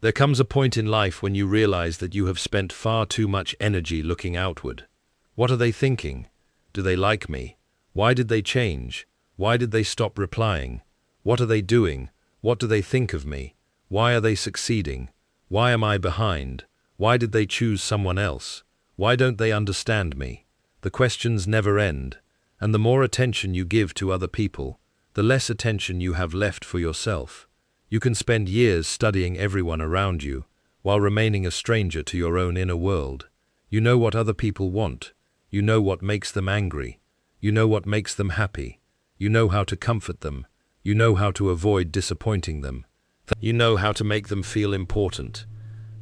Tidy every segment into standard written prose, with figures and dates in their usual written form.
There comes a point in life when you realize that you have spent far too much energy looking outward. What are they thinking? Do they like me? Why did they change? Why did they stop replying? What are they doing? What do they think of me? Why are they succeeding? Why am I behind? Why did they choose someone else? Why don't they understand me? The questions never end, and the more attention you give to other people, the less attention you have left for yourself. You can spend years studying everyone around you, while remaining a stranger to your own inner world. You know what other people want. You know what makes them angry. You know what makes them happy. You know how to comfort them. You know how to avoid disappointing them. You know how to make them feel important.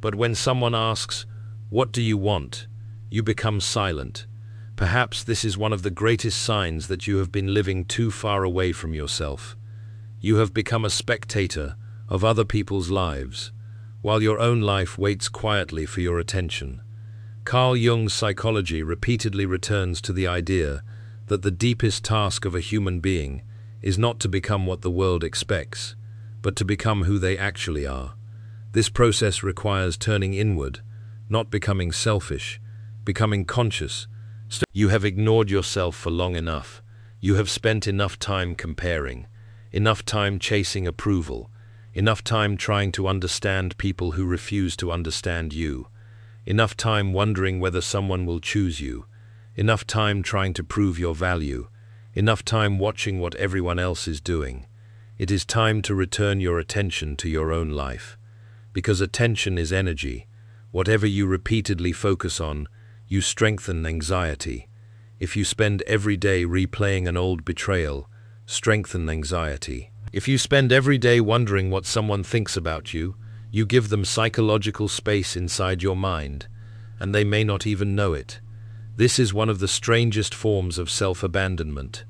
But when someone asks, "What do you want?" you become silent. Perhaps this is one of the greatest signs that you have been living too far away from yourself. You have become a spectator of other people's lives, while your own life waits quietly for your attention. Carl Jung's psychology repeatedly returns to the idea that the deepest task of a human being is not to become what the world expects, but to become who they actually are. This process requires turning inward, not becoming selfish, becoming conscious. You have ignored yourself for long enough. You have spent enough time comparing, enough time chasing approval, enough time trying to understand people who refuse to understand you, enough time wondering whether someone will choose you, enough time trying to prove your value, enough time watching what everyone else is doing. It is time to return your attention to your own life. Because attention is energy. Whatever you repeatedly focus on, you strengthen anxiety. If you spend every day replaying an old betrayal, strengthen anxiety. If you spend every day wondering what someone thinks about you, you give them psychological space inside your mind, and they may not even know it. This is one of the strangest forms of self-abandonment.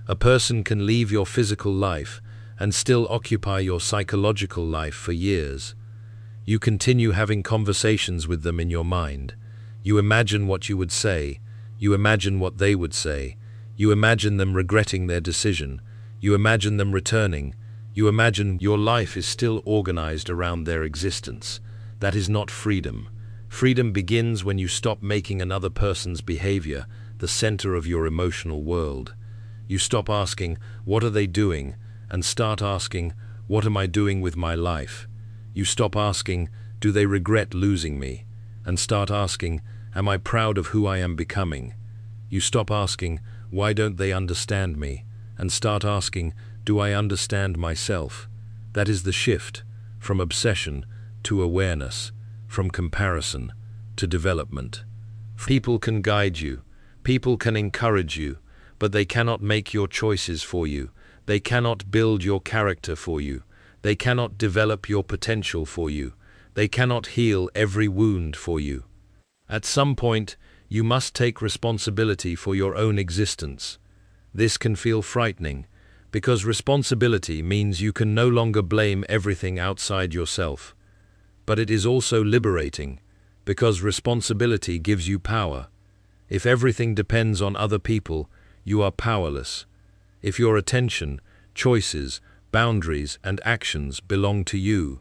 A person can leave your physical life and still occupy your psychological life for years. You continue having conversations with them in your mind. You imagine what you would say. You imagine what they would say. You imagine them regretting their decision. You imagine them returning. You imagine your life is still organized around their existence. That is not freedom. Freedom begins when you stop making another person's behavior the center of your emotional world. You stop asking, "What are they doing?" and start asking, "What am I doing with my life?" You stop asking, "Do they regret losing me?" and start asking, "Am I proud of who I am becoming?" You stop asking, "Why don't they understand me?" and start asking, "Do I understand myself?" That is the shift from obsession to awareness, from comparison to development. People can guide you, people can encourage you, but they cannot make your choices for you. They cannot build your character for you. They cannot develop your potential for you. They cannot heal every wound for you. At some point, you must take responsibility for your own existence. This can feel frightening, because responsibility means you can no longer blame everything outside yourself. But it is also liberating, because responsibility gives you power. If everything depends on other people, you are powerless. If your attention, choices, boundaries, and actions belong to you,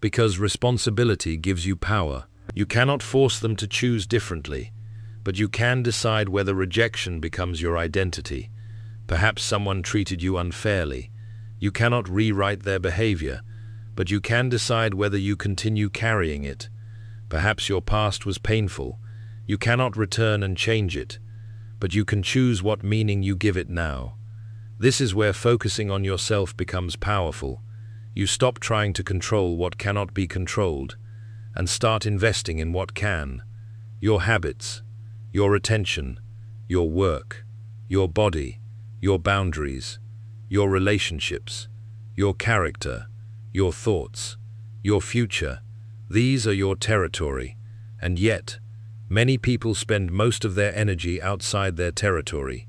because responsibility gives you power, you cannot force them to choose differently, but you can decide whether rejection becomes your identity. Perhaps someone treated you unfairly. You cannot rewrite their behavior, but you can decide whether you continue carrying it. Perhaps your past was painful. You cannot return and change it, but you can choose what meaning you give it now. This is where focusing on yourself becomes powerful. You stop trying to control what cannot be controlled and start investing in what can. Your habits, your attention, your work, your body, your boundaries, your relationships, your character, your thoughts, your future. These are your territory, and yet, many people spend most of their energy outside their territory.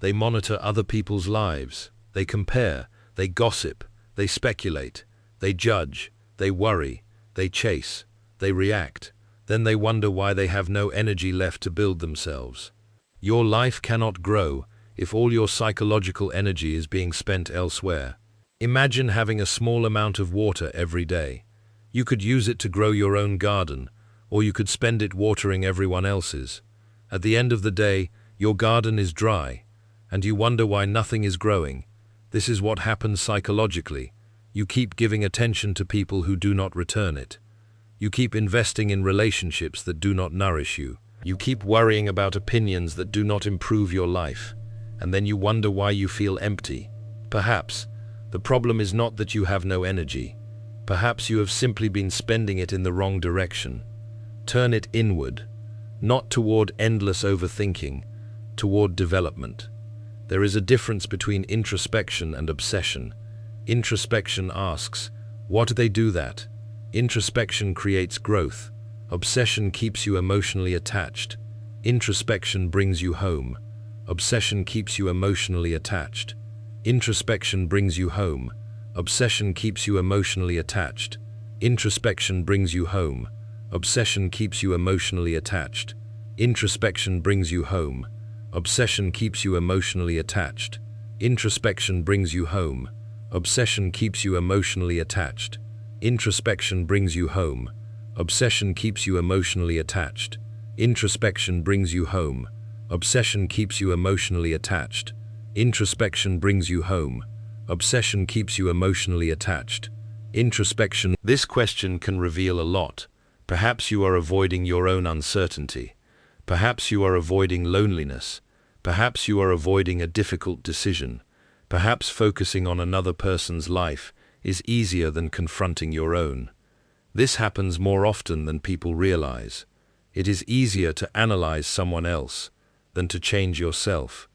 They monitor other people's lives. They compare. They gossip. They speculate. They judge. They worry. They chase. They react. Then they wonder why they have no energy left to build themselves. Your life cannot grow if all your psychological energy is being spent elsewhere. Imagine having a small amount of water every day. You could use it to grow your own garden, or you could spend it watering everyone else's. At the end of the day, your garden is dry, and you wonder why nothing is growing. This is what happens psychologically. You keep giving attention to people who do not return it. You keep investing in relationships that do not nourish you. You keep worrying about opinions that do not improve your life, and then you wonder why you feel empty. Perhaps the problem is not that you have no energy. Perhaps you have simply been spending it in the wrong direction. Turn it inward, not toward endless overthinking, toward development. There is a difference between introspection and obsession. Introspection asks, "What do they do that?" Introspection creates growth. Obsession keeps you emotionally attached. Introspection brings you home. Obsession keeps you emotionally attached. Introspection brings you home. Obsession keeps you emotionally attached. Introspection brings you home. Obsession keeps you emotionally attached. Introspection brings you home. Obsession keeps you emotionally attached. Introspection brings you home. Obsession keeps you emotionally attached. Introspection brings you home. Obsession keeps you emotionally attached. Introspection brings you home. Obsession keeps you emotionally attached. Introspection brings you home. Obsession keeps you emotionally attached. Introspection. This question can reveal a lot. Perhaps you are avoiding your own uncertainty. Perhaps you are avoiding loneliness. Perhaps you are avoiding a difficult decision. Perhaps focusing on another person's life is easier than confronting your own. This happens more often than people realize. It is easier to analyze someone else than to change yourself.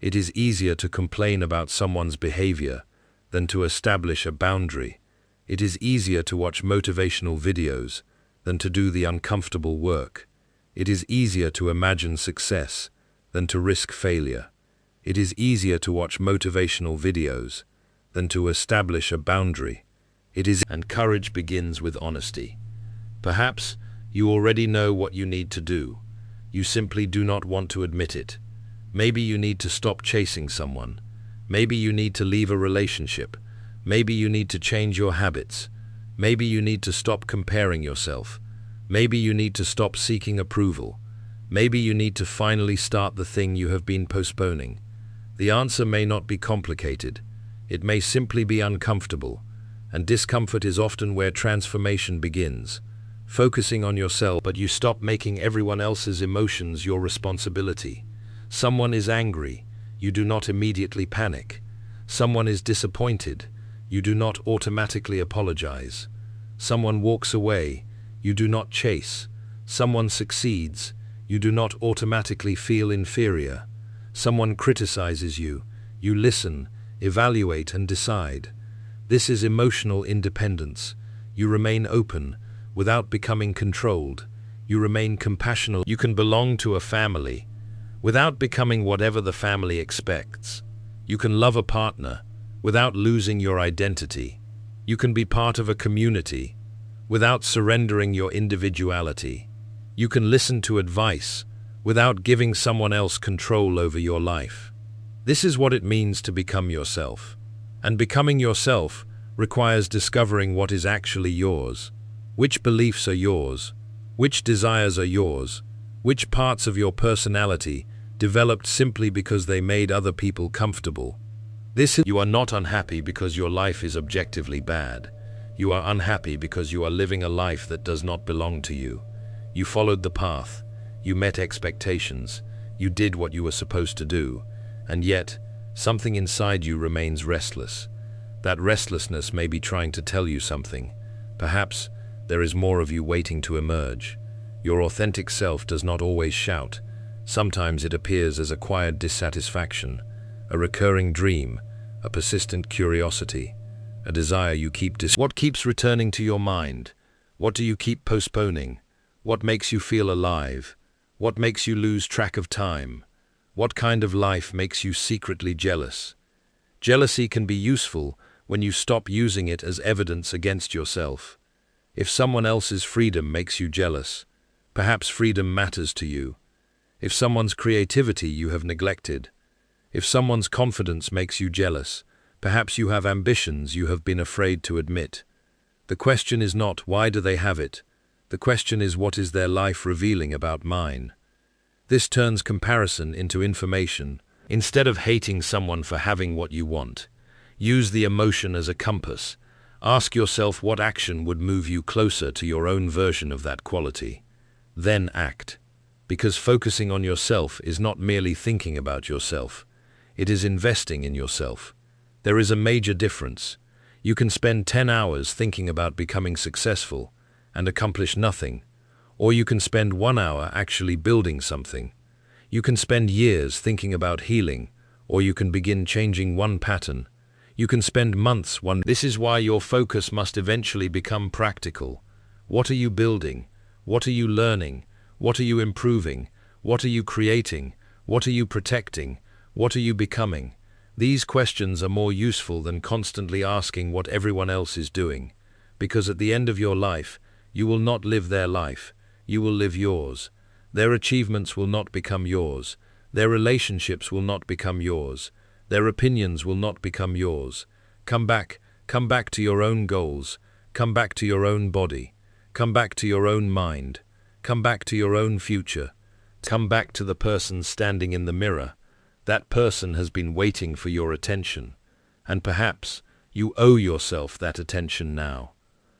It is easier to complain about someone's behavior than to establish a boundary. It is easier to watch motivational videos than to do the uncomfortable work. It is easier to imagine success than to risk failure. It is easier to watch motivational videos than to establish a boundary. And courage begins with honesty. Perhaps you already know what you need to do. You simply do not want to admit it. Maybe you need to stop chasing someone. Maybe you need to leave a relationship. Maybe you need to change your habits. Maybe you need to stop comparing yourself. Maybe you need to stop seeking approval. Maybe you need to finally start the thing you have been postponing. The answer may not be complicated. It may simply be uncomfortable, and discomfort is often where transformation begins. Focusing on yourself, but you stop making everyone else's emotions your responsibility. Someone is angry, you do not immediately panic. Someone is disappointed, you do not automatically apologize. Someone walks away, you do not chase. Someone succeeds, you do not automatically feel inferior. Someone criticizes you, you listen, evaluate, and decide. This is emotional independence. You remain open without becoming controlled. You remain compassionate. You can belong to a family without becoming whatever the family expects. You can love a partner without losing your identity. You can be part of a community without surrendering your individuality. You can listen to advice without giving someone else control over your life. This is what it means to become yourself. And becoming yourself requires discovering what is actually yours. Which beliefs are yours? Which desires are yours? Which parts of your personality developed simply because they made other people comfortable? You are not unhappy because your life is objectively bad. You are unhappy because you are living a life that does not belong to you. You followed the path. You met expectations. You did what you were supposed to do. And yet, something inside you remains restless. That restlessness may be trying to tell you something. Perhaps there is more of you waiting to emerge. Your authentic self does not always shout. Sometimes it appears as a quiet dissatisfaction, a recurring dream, a persistent curiosity, a desire you keep What keeps returning to your mind? What do you keep postponing? What makes you feel alive? What makes you lose track of time? What kind of life makes you secretly jealous? Jealousy can be useful when you stop using it as evidence against yourself. If someone else's freedom makes you jealous, perhaps freedom matters to you. If someone's creativity you have neglected, if someone's confidence makes you jealous, perhaps you have ambitions you have been afraid to admit. The question is not, why do they have it? The question is, what is their life revealing about mine? This turns comparison into information. Instead of hating someone for having what you want, use the emotion as a compass. Ask yourself what action would move you closer to your own version of that quality. Then act. Because focusing on yourself is not merely thinking about yourself. It is investing in yourself. There is a major difference. You can spend 10 hours thinking about becoming successful and accomplish nothing, or you can spend 1 hour actually building something. You can spend years thinking about healing, or you can begin changing one pattern. You can spend months wondering. This is why your focus must eventually become practical. What are you building? What are you learning? What are you improving? What are you creating? What are you protecting? What are you becoming? These questions are more useful than constantly asking what everyone else is doing, because at the end of your life, you will not live their life, you will live yours. Their achievements will not become yours. Their relationships will not become yours. Their opinions will not become yours. Come back to your own goals. Come back to your own body. Come back to your own mind. Come back to your own future. Come back to the person standing in the mirror. That person has been waiting for your attention, and perhaps you owe yourself that attention now.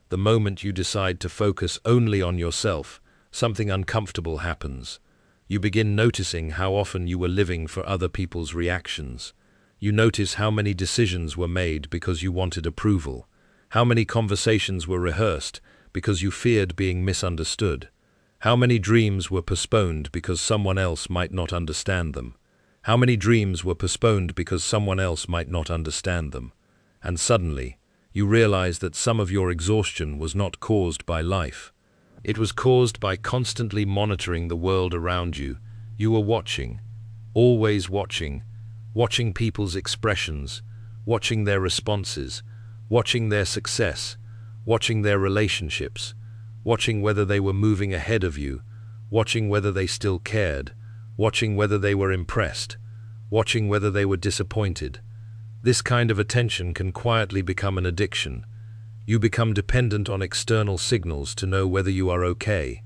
The moment you decide to focus only on yourself, something uncomfortable happens. You begin noticing how often you were living for other people's reactions. You notice how many decisions were made because you wanted approval, how many conversations were rehearsed because you feared being misunderstood, how many dreams were postponed because someone else might not understand them. How many dreams were postponed because someone else might not understand them? And suddenly, you realize that some of your exhaustion was not caused by life. It was caused by constantly monitoring the world around you. You were watching, always watching, watching people's expressions, watching their responses, watching their success, watching their relationships, watching whether they were moving ahead of you, watching whether they still cared, watching whether they were impressed, watching whether they were disappointed. This kind of attention can quietly become an addiction. You become dependent on external signals to know whether you are okay.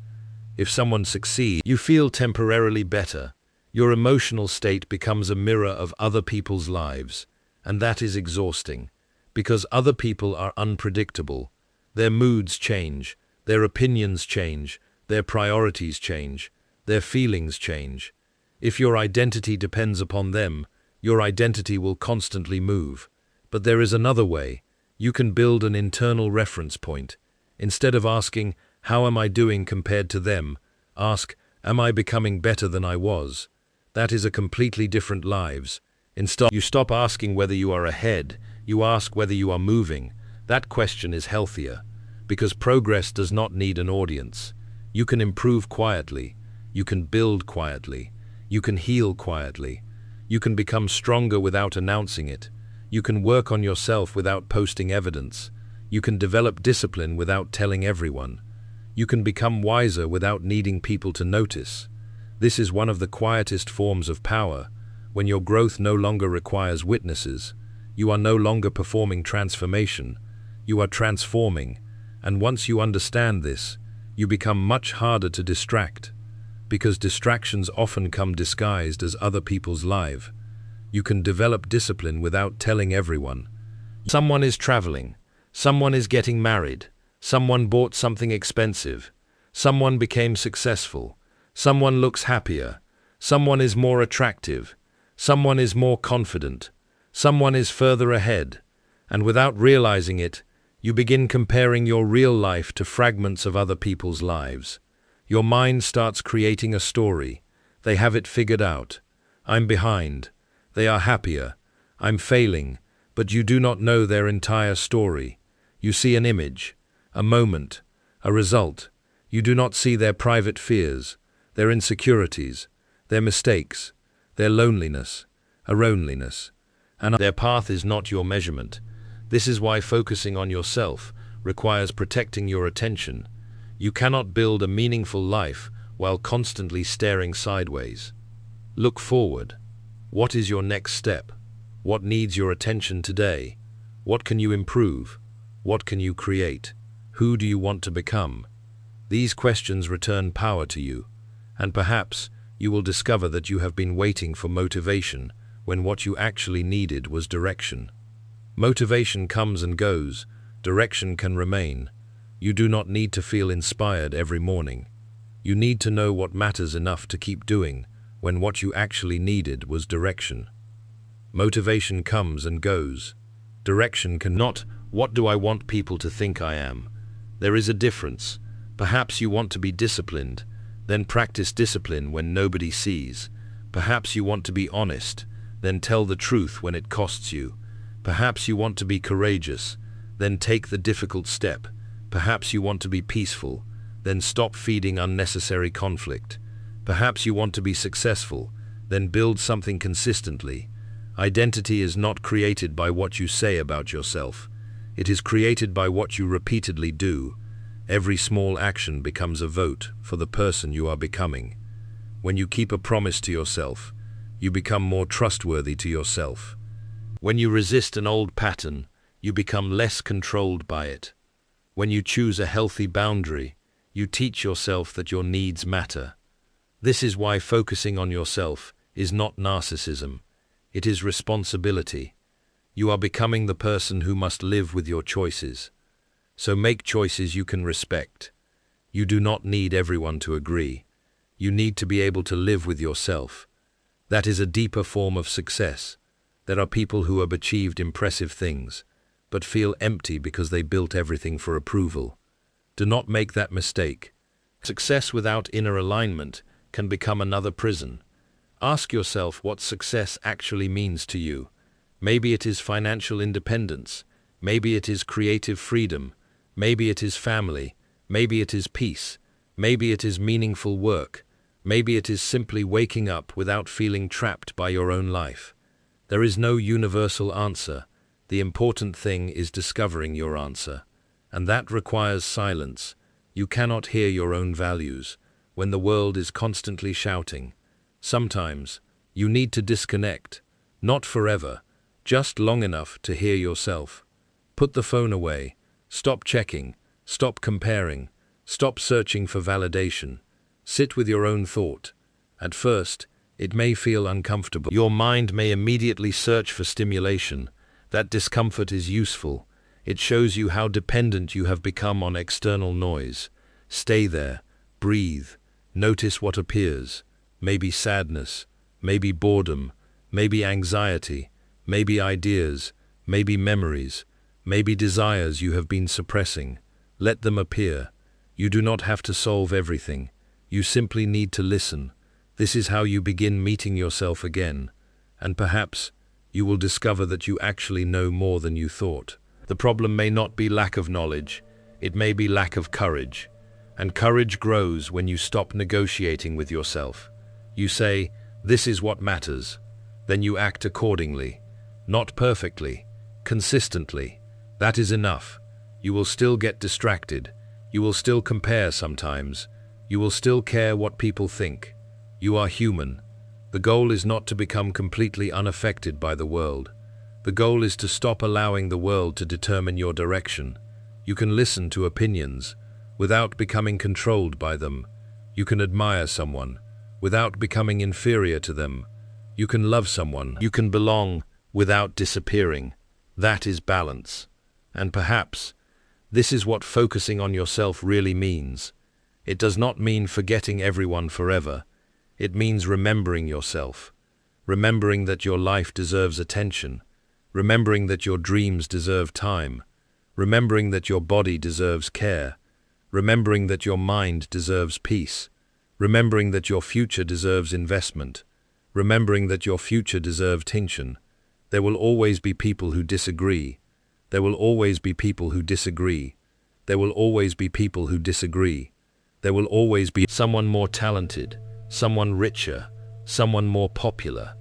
If someone succeeds, you feel temporarily better. Your emotional state becomes a mirror of other people's lives, and that is exhausting, because other people are unpredictable. Their moods change, their opinions change, their priorities change, their feelings change. If your identity depends upon them, your identity will constantly move. But there is another way. You can build an internal reference point. Instead of asking, how am I doing compared to them? Ask, am I becoming better than I was? That is a completely different lives. Instead, you stop asking whether you are ahead, you ask whether you are moving. That question is healthier, because progress does not need an audience. You can improve quietly. You can build quietly. You can heal quietly. You can become stronger without announcing it. You can work on yourself without posting evidence. You can develop discipline without telling everyone. You can become wiser without needing people to notice. This is one of the quietest forms of power, when your growth no longer requires witnesses. You are no longer performing transformation. You are transforming, and once you understand this, you become much harder to distract, because distractions often come disguised as other people's lives. You can develop discipline without telling everyone. Someone is traveling. Someone is getting married. Someone bought something expensive. Someone became successful. Someone looks happier. Someone is more attractive. Someone is more confident. Someone is further ahead. And without realizing it, you begin comparing your real life to fragments of other people's lives. Your mind starts creating a story. They have it figured out. I'm behind. They are happier. I'm failing. But you do not know their entire story. You see an image, a moment, a result. You do not see their private fears, their insecurities, their mistakes, their loneliness, and their path is not your measurement. This is why focusing on yourself requires protecting your attention. You cannot build a meaningful life while constantly staring sideways. Look forward. What is your next step? What needs your attention today? What can you improve? What can you create? Who do you want to become? These questions return power to you, and perhaps you will discover that you have been waiting for motivation when what you actually needed was direction. Motivation comes and goes, direction can remain. You do not need to feel inspired every morning. You need to know what matters enough to keep doing when what you actually needed was direction. Motivation comes and goes. Direction cannot. What do I want people to think I am? There is a difference. Perhaps you want to be disciplined, then practice discipline when nobody sees. Perhaps you want to be honest, then tell the truth when it costs you. Perhaps you want to be courageous, then take the difficult step. Perhaps you want to be peaceful, then stop feeding unnecessary conflict. Perhaps you want to be successful, then build something consistently. Identity is not created by what you say about yourself. It is created by what you repeatedly do. Every small action becomes a vote for the person you are becoming. When you keep a promise to yourself, you become more trustworthy to yourself. When you resist an old pattern, you become less controlled by it. When you choose a healthy boundary, you teach yourself that your needs matter. This is why focusing on yourself is not narcissism. It is responsibility. You are becoming the person who must live with your choices. So make choices you can respect. You do not need everyone to agree. You need to be able to live with yourself. That is a deeper form of success. There are people who have achieved impressive things, but feel empty because they built everything for approval. Do not make that mistake. Success without inner alignment can become another prison. Ask yourself what success actually means to you. Maybe it is financial independence. Maybe it is creative freedom. Maybe it is family. Maybe it is peace. Maybe it is meaningful work. Maybe it is simply waking up without feeling trapped by your own life. There is no universal answer. The important thing is discovering your answer. And that requires silence. You cannot hear your own values when the world is constantly shouting. Sometimes you need to disconnect, not forever, just long enough to hear yourself. Put the phone away. Stop checking. Stop comparing. Stop searching for validation. Sit with your own thought. At first, it may feel uncomfortable. Your mind may immediately search for stimulation. That discomfort is useful. It shows you how dependent you have become on external noise. Stay there. Breathe. Notice what appears. Maybe sadness. Maybe boredom. Maybe anxiety. Maybe ideas. Maybe memories. Maybe desires you have been suppressing. Let them appear. You do not have to solve everything. You simply need to listen. This is how you begin meeting yourself again. And perhaps you will discover that you actually know more than you thought. The problem may not be lack of knowledge. It may be lack of courage. And courage grows when you stop negotiating with yourself. You say, "This is what matters." Then you act accordingly. Not perfectly, consistently. That is enough. You will still get distracted. You will still compare sometimes. You will still care what people think. You are human. The goal is not to become completely unaffected by the world. The goal is to stop allowing the world to determine your direction. You can listen to opinions without becoming controlled by them. You can admire someone without becoming inferior to them. You can love someone. You can belong without disappearing. That is balance. And perhaps this is what focusing on yourself really means. It does not mean forgetting everyone forever. It means remembering yourself. Remembering that your life deserves attention. Remembering that your dreams deserve time. Remembering that your body deserves care. Remembering that your mind deserves peace. Remembering that your future deserves investment. Remembering that your future deserves attention. There will always be people who disagree. There will always be people who disagree. There will always be people who disagree. There will always be someone more talented, someone richer, someone more popular.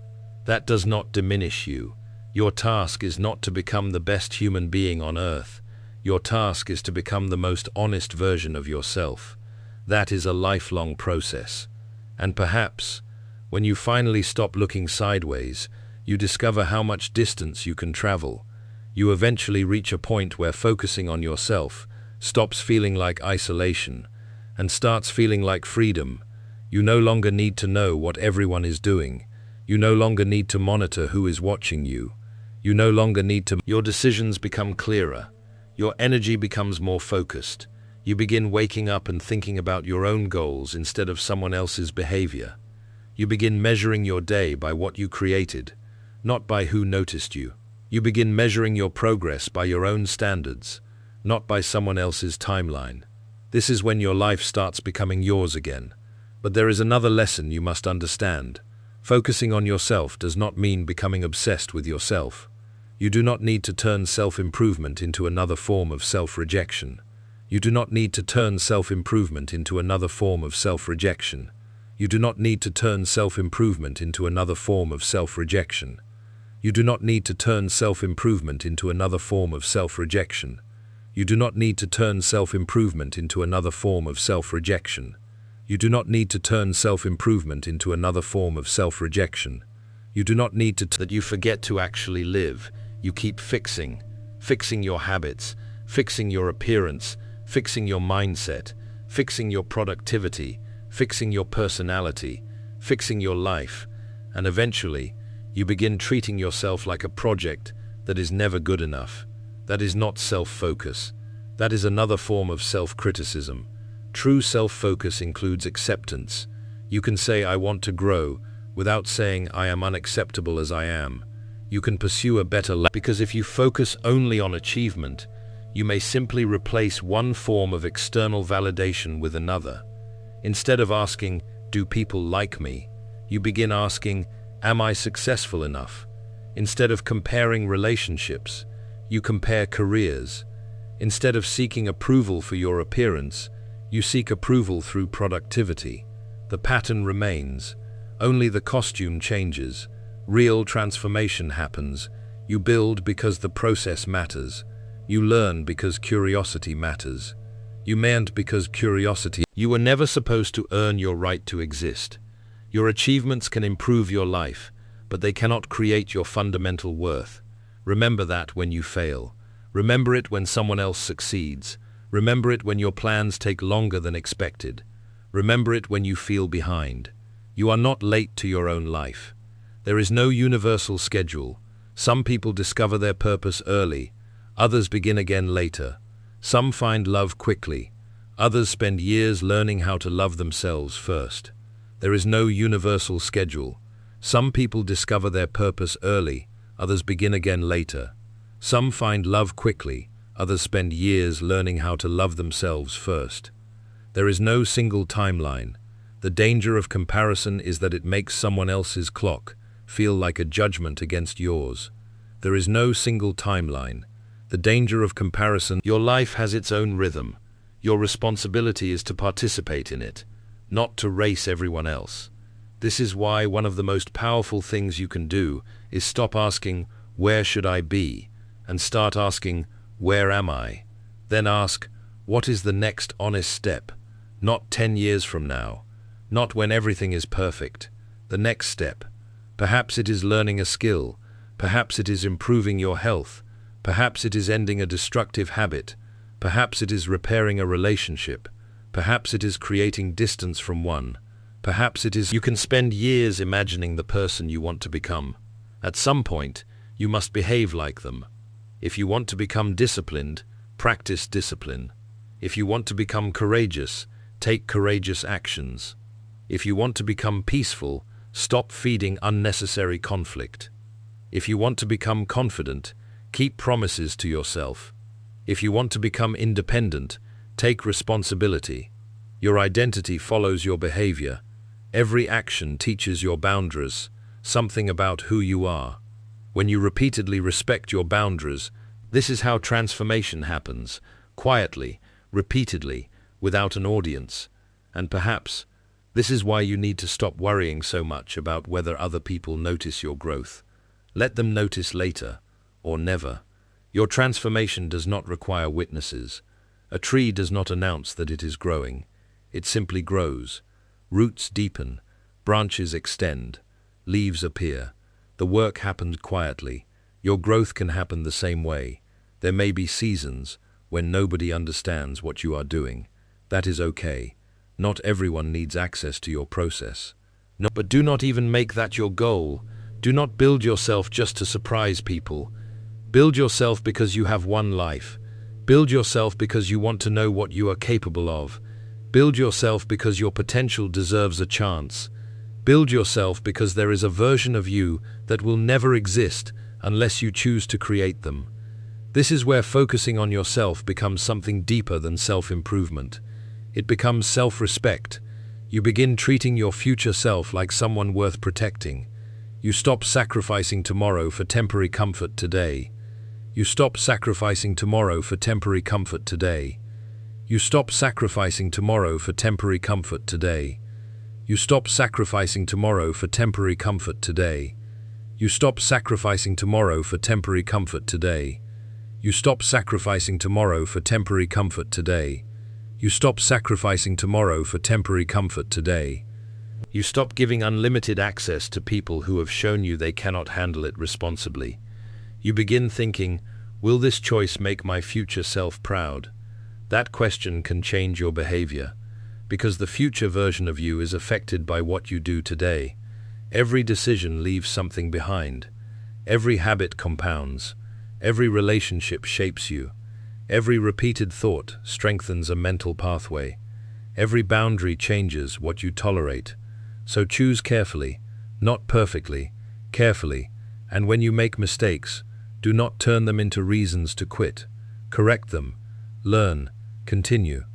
That does not diminish you. Your task is not to become the best human being on earth. Your task is to become the most honest version of yourself. That is a lifelong process. And perhaps, when you finally stop looking sideways, you discover how much distance you can travel. You eventually reach a point where focusing on yourself stops feeling like isolation, and starts feeling like freedom. You no longer need to know what everyone is doing. You no longer need to monitor who is watching you. You no longer need to. Your decisions become clearer. Your energy becomes more focused. You begin waking up and thinking about your own goals instead of someone else's behavior. You begin measuring your day by what you created, not by who noticed you. You begin measuring your progress by your own standards, not by someone else's timeline. This is when your life starts becoming yours again. But there is another lesson you must understand. Focusing on yourself does not mean becoming obsessed with yourself. You do not need to turn self-improvement into another form of self-rejection. You do not need to turn self-improvement into another form of self-rejection. You do not need to turn self-improvement into another form of self-rejection. You do not need to turn self-improvement into another form of self-rejection. You do not need to turn self-improvement into another form of self-rejection. You do not need to turn self-improvement into another form of self-rejection. You do not need to that you forget to actually live. You keep fixing your habits, fixing your appearance, fixing your mindset, fixing your productivity, fixing your personality, fixing your life, and eventually, you begin treating yourself like a project that is never good enough. That is not self-focus. That is another form of self-criticism. True self-focus includes acceptance. You can say, I want to grow, without saying, I am unacceptable as I am. You can pursue a better life, because if you focus only on achievement, you may simply replace one form of external validation with another. Instead of asking, do people like me? You begin asking, am I successful enough? Instead of comparing relationships, you compare careers. Instead of seeking approval for your appearance, you seek approval through productivity. The pattern remains. Only the costume changes. Real transformation happens. You build because the process matters. You learn because curiosity matters. You mayn't because curiosity. You were never supposed to earn your right to exist. Your achievements can improve your life, but they cannot create your fundamental worth. Remember that when you fail. Remember it when someone else succeeds. Remember it when your plans take longer than expected. Remember it when you feel behind. You are not late to your own life. There is no universal schedule. Some people discover their purpose early. Others begin again later. Some find love quickly. Others spend years learning how to love themselves first. There is no universal schedule. Some people discover their purpose early. Others begin again later. Some find love quickly. Others spend years learning how to love themselves first. There is no single timeline. The danger of comparison is that it makes someone else's clock feel like a judgment against yours. There is no single timeline. The danger of comparison. Your life has its own rhythm. Your responsibility is to participate in it, not to race everyone else. This is why one of the most powerful things you can do is stop asking, where should I be? And start asking, where am I? Then ask, what is the next honest step? Not 10 years from now. Not when everything is perfect. The next step. Perhaps it is learning a skill. Perhaps it is improving your health. Perhaps it is ending a destructive habit. Perhaps it is repairing a relationship. Perhaps it is creating distance from one. Perhaps it is. You can spend years imagining the person you want to become. At some point, you must behave like them. If you want to become disciplined, practice discipline. If you want to become courageous, take courageous actions. If you want to become peaceful, stop feeding unnecessary conflict. If you want to become confident, keep promises to yourself. If you want to become independent, take responsibility. Your identity follows your behavior. Every action teaches your boundaries, something about who you are. When you repeatedly respect your boundaries, this is how transformation happens, quietly, repeatedly, without an audience. And perhaps, this is why you need to stop worrying so much about whether other people notice your growth. Let them notice later, or never. Your transformation does not require witnesses. A tree does not announce that it is growing. It simply grows. Roots deepen, branches extend, leaves appear. The work happens quietly. Your growth can happen the same way. There may be seasons, when nobody understands what you are doing. That is okay. Not everyone needs access to your process. No, but do not even make that your goal. Do not build yourself just to surprise people. Build yourself because you have one life. Build yourself because you want to know what you are capable of. Build yourself because your potential deserves a chance. Build yourself because there is a version of you that will never exist unless you choose to create them. This is where focusing on yourself becomes something deeper than self-improvement. It becomes self-respect. You begin treating your future self like someone worth protecting. You stop sacrificing tomorrow for temporary comfort today. You stop sacrificing tomorrow for temporary comfort today. You stop sacrificing tomorrow for temporary comfort today. You stop sacrificing tomorrow for temporary comfort today. You stop sacrificing tomorrow for temporary comfort today. You stop sacrificing tomorrow for temporary comfort today. You stop sacrificing tomorrow for temporary comfort today. You stop giving unlimited access to people who have shown you they cannot handle it responsibly. You begin thinking, will this choice make my future self proud? That question can change your behavior, because the future version of you is affected by what you do today. Every decision leaves something behind. Every habit compounds. Every relationship shapes you. Every repeated thought strengthens a mental pathway. Every boundary changes what you tolerate. So choose carefully, not perfectly, carefully, and when you make mistakes, do not turn them into reasons to quit. Correct them, learn, continue.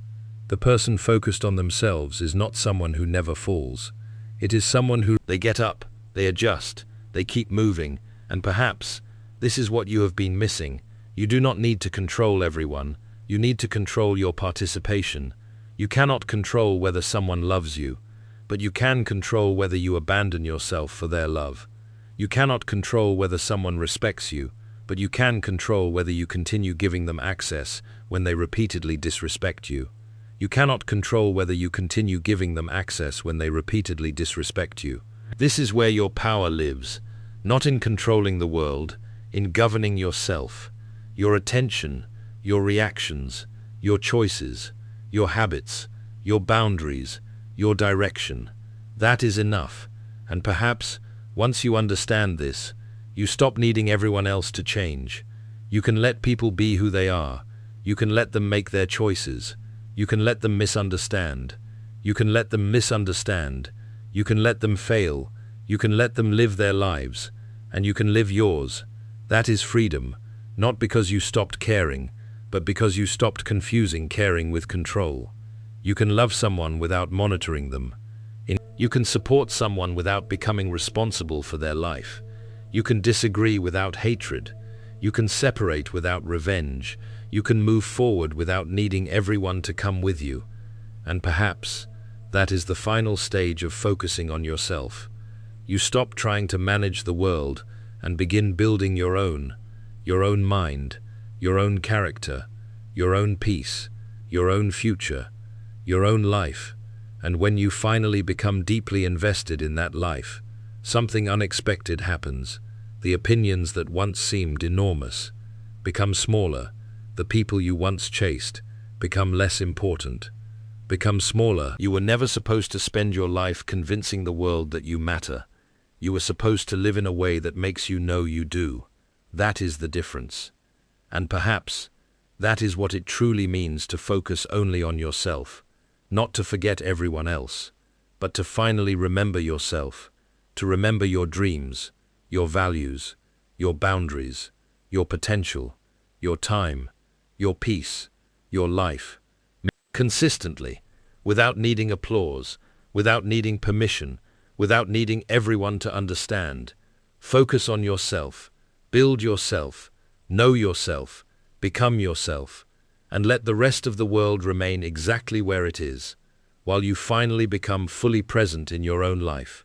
The person focused on themselves is not someone who never falls. It is someone who they get up, they adjust, they keep moving, and perhaps this is what you have been missing. You do not need to control everyone. You need to control your participation. You cannot control whether someone loves you, but you can control whether you abandon yourself for their love. You cannot control whether someone respects you, but you can control whether you continue giving them access when they repeatedly disrespect you. You cannot control whether you continue giving them access when they repeatedly disrespect you. This is where your power lives, not in controlling the world, in governing yourself, your attention, your reactions, your choices, your habits, your boundaries, your direction. That is enough, and perhaps, once you understand this, you stop needing everyone else to change. You can let people be who they are. You can let them make their choices. You can let them misunderstand. You can let them misunderstand. You can let them fail. You can let them live their lives. And you can live yours. That is freedom, not because you stopped caring, but because you stopped confusing caring with control. You can love someone without monitoring them. You can support someone without becoming responsible for their life. You can disagree without hatred. You can separate without revenge. You can move forward without needing everyone to come with you. And perhaps that is the final stage of focusing on yourself. You stop trying to manage the world and begin building your own mind, your own character, your own peace, your own future, your own life. And when you finally become deeply invested in that life, something unexpected happens. The opinions that once seemed enormous become smaller. The people you once chased become less important, become smaller. You were never supposed to spend your life convincing the world that you matter. You were supposed to live in a way that makes you know you do. That is the difference. And perhaps that is what it truly means to focus only on yourself, not to forget everyone else, but to finally remember yourself, to remember your dreams, your values, your boundaries, your potential, your time, your peace, your life, consistently, without needing applause, without needing permission, without needing everyone to understand. Focus on yourself, build yourself, know yourself, become yourself, and let the rest of the world remain exactly where it is, while you finally become fully present in your own life.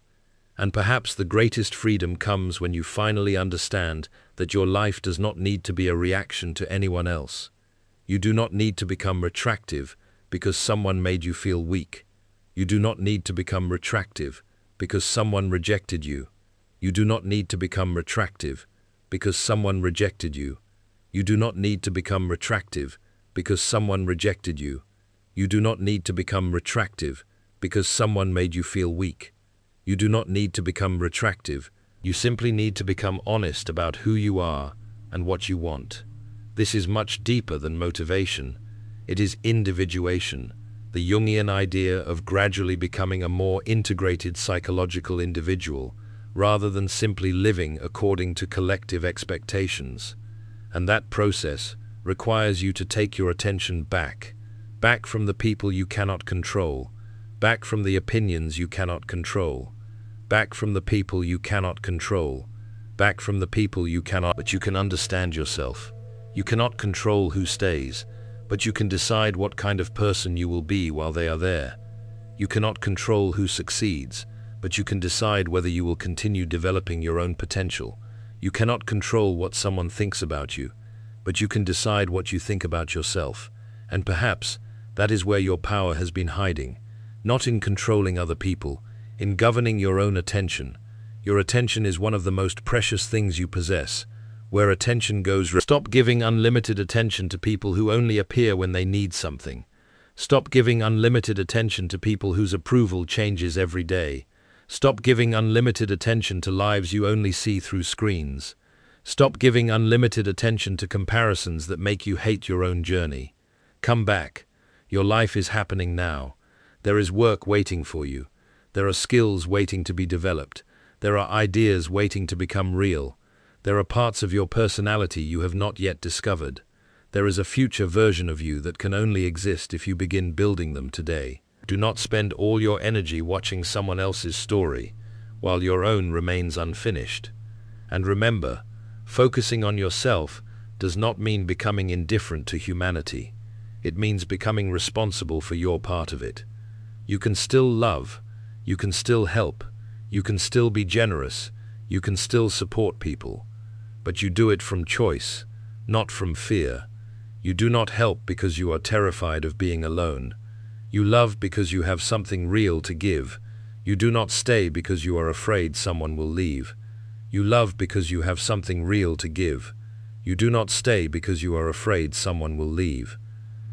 And perhaps the greatest freedom comes when you finally understand that your life does not need to be a reaction to anyone else. You do not need to become retractive because someone made you feel weak. You do not need to become retractive because someone rejected you. You do not need to become retractive because someone rejected you. You do not need to become retractive because someone rejected you. You do not need to become retractive because someone made you feel weak. You do not need to become retractive. You simply need to become honest about who you are and what you want. This is much deeper than motivation. It is individuation, the Jungian idea of gradually becoming a more integrated psychological individual, rather than simply living according to collective expectations. And that process requires you to take your attention back from the people you cannot control, back from the opinions you cannot control, back from the people you cannot control, back from the people you cannot. But you can understand yourself. You cannot control who stays, but you can decide what kind of person you will be while they are there. You cannot control who succeeds, but you can decide whether you will continue developing your own potential. You cannot control what someone thinks about you, but you can decide what you think about yourself. And perhaps that is where your power has been hiding, not in controlling other people, in governing your own attention. Your attention is one of the most precious things you possess. Where attention goes, stop giving unlimited attention to people who only appear when they need something. Stop giving unlimited attention to people whose approval changes every day. Stop giving unlimited attention to lives you only see through screens. Stop giving unlimited attention to comparisons that make you hate your own journey. Come back. Your life is happening now. There is work waiting for you. There are skills waiting to be developed. There are ideas waiting to become real. There are parts of your personality you have not yet discovered. There is a future version of you that can only exist if you begin building them today. Do not spend all your energy watching someone else's story, while your own remains unfinished. And remember, focusing on yourself does not mean becoming indifferent to humanity. It means becoming responsible for your part of it. You can still love, you can still help, you can still be generous, you can still support people. But you do it from choice, not from fear. You do not help because you are terrified of being alone. You love because you have something real to give. You do not stay because you are afraid someone will leave. You love because you have something real to give. You do not stay because you are afraid someone will leave.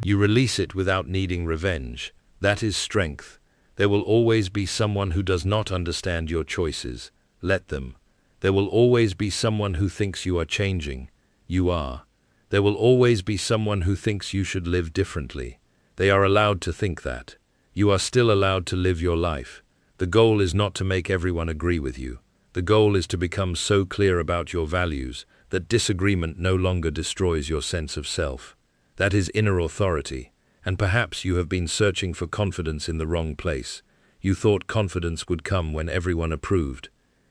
You release it without needing revenge. That is strength. There will always be someone who does not understand your choices. Let them. There will always be someone who thinks you are changing. You are. There will always be someone who thinks you should live differently. They are allowed to think that. You are still allowed to live your life. The goal is not to make everyone agree with you. The goal is to become so clear about your values that disagreement no longer destroys your sense of self. That is inner authority. And perhaps you have been searching for confidence in the wrong place. You thought confidence would come when everyone approved.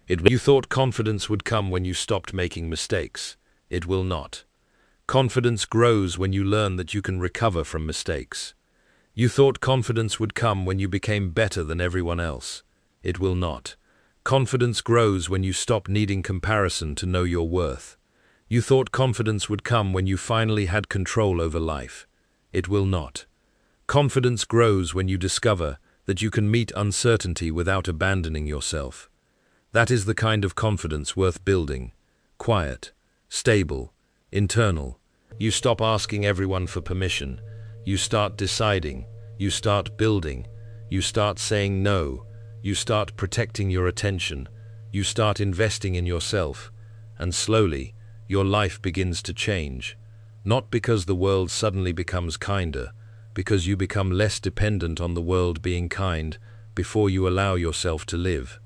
You thought confidence would come when you stopped making mistakes. It will not. Confidence grows when you learn that you can recover from mistakes. You thought confidence would come when you became better than everyone else. It will not. Confidence grows when you stop needing comparison to know your worth. You thought confidence would come when you finally had control over life. It will not. Confidence grows when you discover that you can meet uncertainty without abandoning yourself. That is the kind of confidence worth building. Quiet, stable, internal. You stop asking everyone for permission. You start deciding. You start building. You start saying no. You start protecting your attention. You start investing in yourself. And slowly, your life begins to change. Not because the world suddenly becomes kinder, because you become less dependent on the world being kind before you allow yourself to live.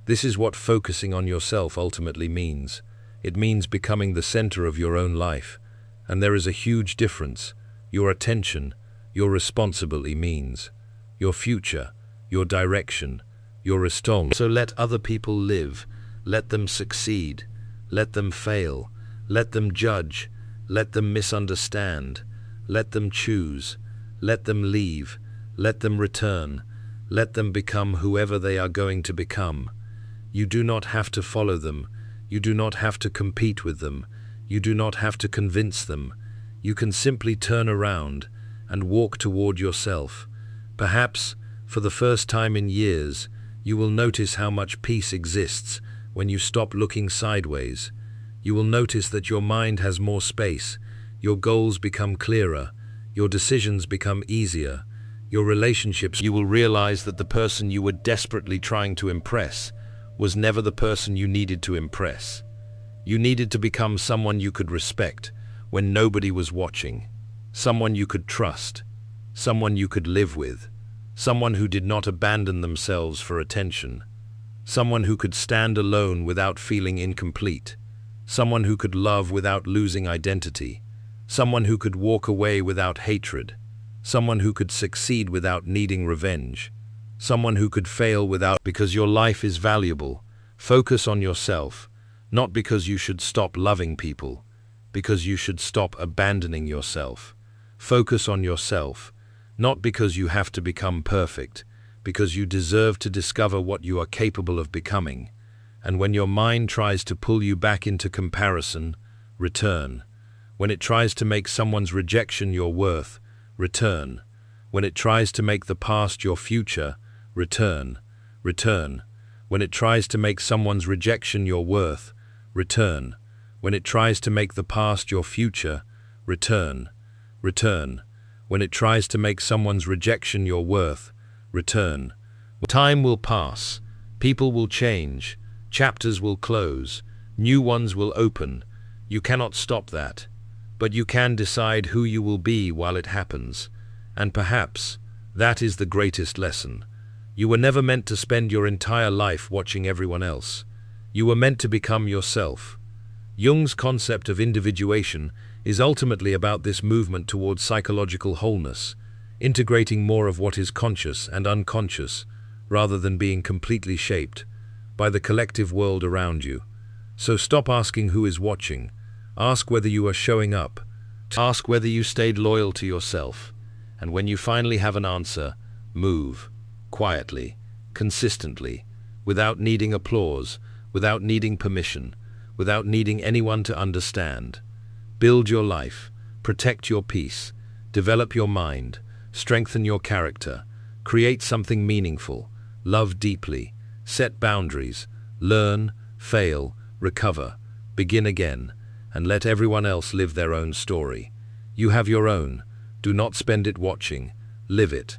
This is what focusing on yourself ultimately means. It means becoming the center of your own life. And there is a huge difference. Your attention, your responsibility means. Your future, your direction, your response. So let other people live. Let them succeed. Let them fail. Let them judge. Let them misunderstand. Let them choose. Let them leave. Let them return. Let them become whoever they are going to become. You do not have to follow them. You do not have to compete with them. You do not have to convince them. You can simply turn around and walk toward yourself. Perhaps, for the first time in years, you will notice how much peace exists when you stop looking sideways. You will notice that your mind has more space, your goals become clearer, Your decisions become easier. Your relationships, you will realize that the person you were desperately trying to impress was never the person you needed to impress. You needed to become someone you could respect when nobody was watching, someone you could trust, someone you could live with, someone who did not abandon themselves for attention, someone who could stand alone without feeling incomplete, someone who could love without losing identity, someone who could walk away without hatred, someone who could succeed without needing revenge, someone who could fail without, because your life is valuable. Focus on yourself, not because you should stop loving people, because you should stop abandoning yourself. Focus on yourself, not because you have to become perfect, because you deserve to discover what you are capable of becoming. And when your mind tries to pull you back into comparison, return. When it tries to make someone's rejection your worth, return. When it tries to make the past your future, return. Return. When it tries to make someone's rejection your worth, return. When it tries to make the past your future, return. Return. When it tries to make someone's rejection your worth, return. Time will pass. People will change. Chapters will close. New ones will open. You cannot stop that. But you can decide who you will be while it happens. And perhaps that is the greatest lesson. You were never meant to spend your entire life watching everyone else. You were meant to become yourself. Jung's concept of individuation is ultimately about this movement towards psychological wholeness, integrating more of what is conscious and unconscious, rather than being completely shaped by the collective world around you. So stop asking who is watching. Ask whether you are showing up. Ask whether you stayed loyal to yourself. And when you finally have an answer, move. Quietly, consistently, without needing applause, without needing permission, without needing anyone to understand. Build your life, protect your peace, develop your mind, strengthen your character, create something meaningful, love deeply, set boundaries, learn, fail, recover, begin again, and let everyone else live their own story. You have your own. Do not spend it watching. Live it.